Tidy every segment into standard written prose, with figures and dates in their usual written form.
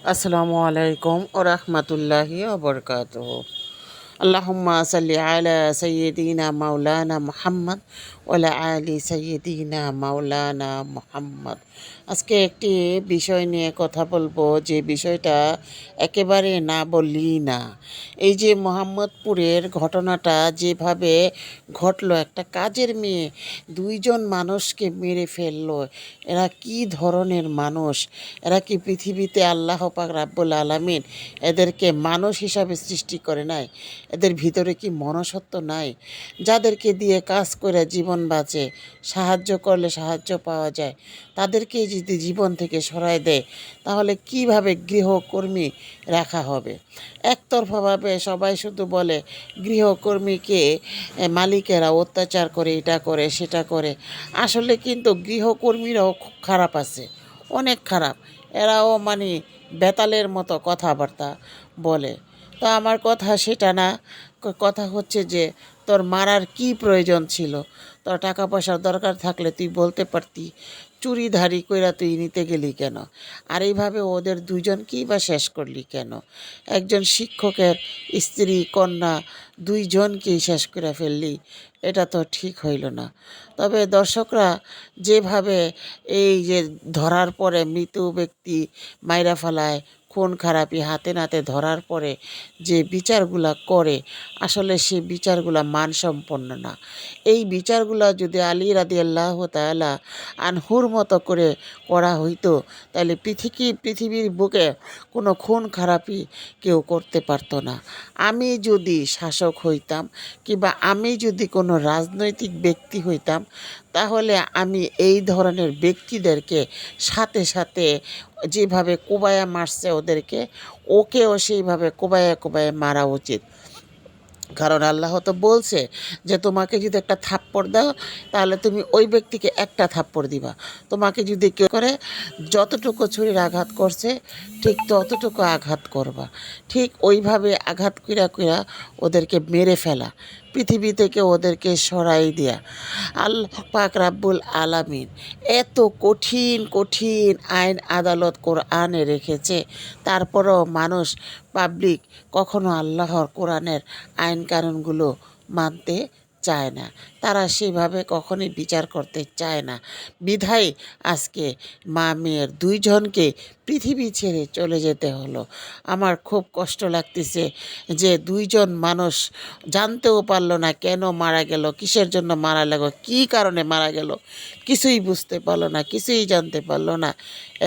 আসসালামু আলাইকুম ও রহমতুল্লাহি ওয়া বারাকাতুহু। আল্লাহুম্মা সাল্লি আলা সাইয়্যিদিনা মাওলানা মুহাম্মদ ওয়া আলা আলি সাইয়্যিদিনা মাওলানা মুহাম্মদ। আজকে একটি বিষয় নিয়ে কথা বলবো, যে বিষয়টা একেবারে না বললেই না। এই যে মোহাম্মদপুরের ঘটনাটা যেভাবে ঘটলো, একটা কাজের মেয়ে দুইজন মানুষকে মেরে ফেললো। এরা কি ধরনের মানুষ? এরা কি পৃথিবীতে আল্লাহ পাক রাব্বুল আলামিন এদেরকে মানুষ হিসাবে সৃষ্টি করে নাই? এদের ভিতরে কি মনুষ্যত্ব নাই? যাদেরকে দিয়ে কাজ করে জীবন বাঁচে, সাহায্য করলে সাহায্য পাওয়া যায়, তাদেরকে যদি জীবন থেকে সরায় দেয়, তাহলে কিভাবে গৃহকর্মী রাখা হবে? একতরফাভাবে সবাই শুধু বলে গৃহকর্মীকে মালিকেরা অত্যাচার করে, এটা করে সেটা করে। আসলে কিন্তু গৃহকর্মীরাও খুব খারাপ আছে, অনেক খারাপ। এরাও মানে বেতালের মতো কথাবার্তা বলে। তো আমার কথা সেটা না। কথা হচ্ছে যে তোর মারার কি প্রয়োজন ছিল? তোর টাকা পয়সার দরকার থাকলে তুই বলতে পারতি। চুরিধারি কইরা তুই নিতে গেলি কেন? আর এইভাবে ওদের দুইজনকেই বা শেষ করলি কেন? একজন শিক্ষকের স্ত্রী, কন্যা, দুইজনকেই শেষ করে ফেললি। এটা তো ঠিক হইল না। তবে দর্শকরা যেভাবে এই যে ধরার পরে মৃত ব্যক্তি মাইরা ফেলায়, খুন খারাপি হাতে নাতে ধরার পরে যে বিচারগুলা করে, আসলে সেই বিচারগুলা মানসম্পন্ন না। এই বিচারগুলা যদি আলী রাদিয়াল্লাহু তাআলা আনহুর মতো করে করা হইতো, তাহলে পৃথিবীর বুকে কোনো খুন খারাপি কেউ করতে পারতো না। আমি যদি শাসক হইতাম, কিংবা আমি যদি কোনো রাজনৈতিক ব্যক্তি হইতাম, তাহলে আমি এই ধরনের ব্যক্তিদেরকে সাথে সাথে যেভাবে কোবায়া মারছে ওদেরকে, ওকেও সেইভাবে কোবায়া কোবায়া মারা উচিত। কারণ আল্লাহ তো বলছে যে তোমাকে যদি একটা থাপ্পড় দাও, তাহলে তুমি ওই ব্যক্তিকে একটা থাপ্পড় দিবা। তোমাকে যদি কেউ করে, যতটুকু ছুরির আঘাত করছে ঠিক ততটুকু আঘাত করবা। ঠিক ওইভাবে আঘাত কইরা কইরা ওদেরকে মেরে ফেলা, পৃথিবী থেকে ওদেরকে সরাই দেয়া। আল্লাহ পাক রাব্বুল আলামিন এত কঠিন কঠিন আইন আদালত কোরআনে রেখেছে, তারপরেও মানুষ, পাবলিক কখনো আল্লাহর কোরআনের আইন কানুনগুলো মানতে চায় না। তারা সেভাবে কখনোই বিচার করতে চায় না। বিধায় আজকে মা মেয়ের দুইজনকে পৃথিবী ছেড়ে চলে যেতে হলো। আমার খুব কষ্ট লাগতেছে যে দুইজন মানুষ জানতেও পারলো না কেন মারা গেল, কিসের জন্য মারা লাগলো, কী কারণে মারা গেল, কিছুই বুঝতে পারলো না, কিছুই জানতে পারলো না।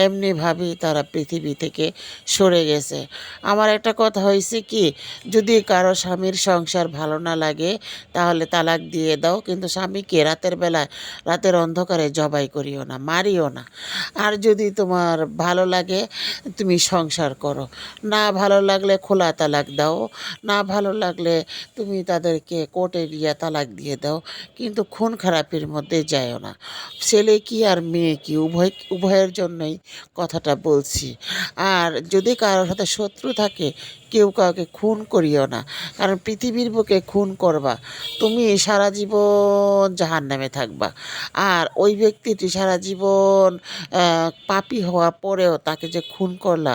এমনিভাবেই তারা পৃথিবী থেকে সরে গেছে। আমার একটা কথা হয়েছে কি, যদি কারো স্বামীর সংসার ভালো না লাগে, তাহলে তালাক দিয়ে দাও, কিন্তু স্বামীকে রাতের বেলায়, রাতের অন্ধকারে জবাই করিও না, মারিও না। আর যদি তোমার ভালো লাগে, তুমি সংসার করো। না ভালো লাগলে খোলা তালাক দাও। না ভালো লাগলে তুমি তাদেরকে কোর্টে গিয়ে তালাক দিয়ে দাও, কিন্তু খুন খারাপির মধ্যে যায়ও না। ছেলে কি আর মেয়ে কি, উভয়ের জন্যই কথাটা বলছি। আর যদি কারোর সাথে শত্রু থাকে, কেউ কাউকে খুন করিও না। কারণ পৃথিবীর বুকে খুন করবা, তুমি সারা জীবন জাহান্নামে থাকবা। আর ওই ব্যক্তিটি সারা জীবন পাপী হওয়া পরেও তাকে যে খুন করলা,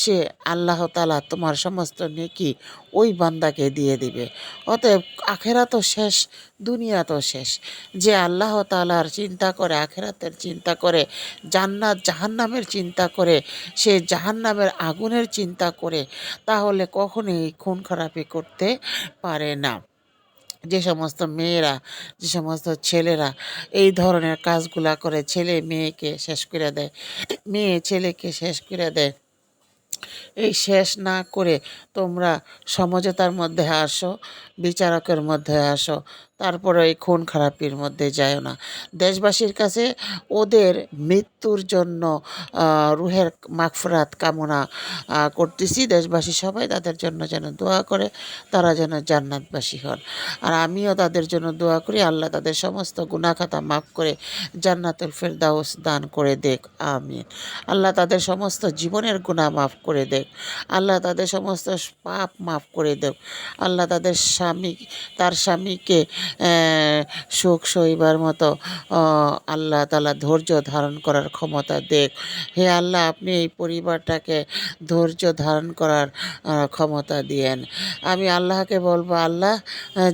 সে আল্লাহ তাআলা তোমার সমস্ত নেকি ওই বান্দাকে দিয়ে দিবে। অতএব আখেরাতও শেষ, দুনিয়াতেও শেষ। যে আল্লাহ তাআলার চিন্তা করে, আখেরাতের চিন্তা করে, জান্নাত জাহান্নামের চিন্তা করে, সে জাহান্নামের আগুনের চিন্তা করে, তাহলে কখনোই খুন খারাপি করতে পারে না। যে সমস্ত মেয়েরা, যে সমস্ত ছেলেরা এই ধরনের কাজগুলা করে, ছেলে মেয়েকে শেষ করে দেয়, মেয়ে ছেলেকে শেষ করে দেয়, এই শেষ না করে তোমরা সমঝোতার মধ্যে আসো, বিচারকের মধ্যে আসো, তারপরে এই খুন খারাপির মধ্যে যায়ও না। দেশবাসীর কাছে ওদের মৃত্যুর জন্য রুহের মাগফিরাত কামনা করতেছি। দেশবাসী সবাই তাদের জন্য যেন দোয়া করে, তারা যেন জান্নাতবাসী হন। আর আমিও তাদের জন্য দোয়া করি, আল্লাহ তাদের সমস্ত গুনাহ খাতা মাফ করে জান্নাতুল ফেরদাউস দান করে দেখ, আমিন। আল্লাহ তাদের সমস্ত জীবনের গুনাহ মাফ করে দেখ, আল্লাহ তাদের সমস্ত পাপ মাফ করে দেখ। আল্লাহ তার স্বামীকে সুখ সইবার মতো আল্লাহ তাআলা ধৈর্য ধারণ করার ক্ষমতা দেখ। হে আল্লাহ, আপনি এই পরিবারটাকে ধৈর্য ধারণ করার ক্ষমতা দিয়েন। আমি আল্লাহকে বলবো, আল্লাহ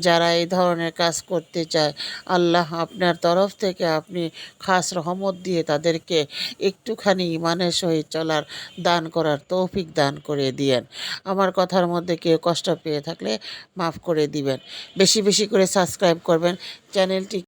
যারা এই ধরনের কাজ করতে চায়, আল্লাহ আপনার তরফ থেকে আপনি খাস রহমত দিয়ে তাদেরকে একটুখানি ইমানের সহিত চলার দান করার তৌফিক দান করে দিয়েন। আমার কথার মধ্যে কেউ কষ্ট পেয়ে থাকলে মাফ করে দিবেন। বেশি বেশি করে সাবস্ক্রাইব করবেন চ্যানেলটি।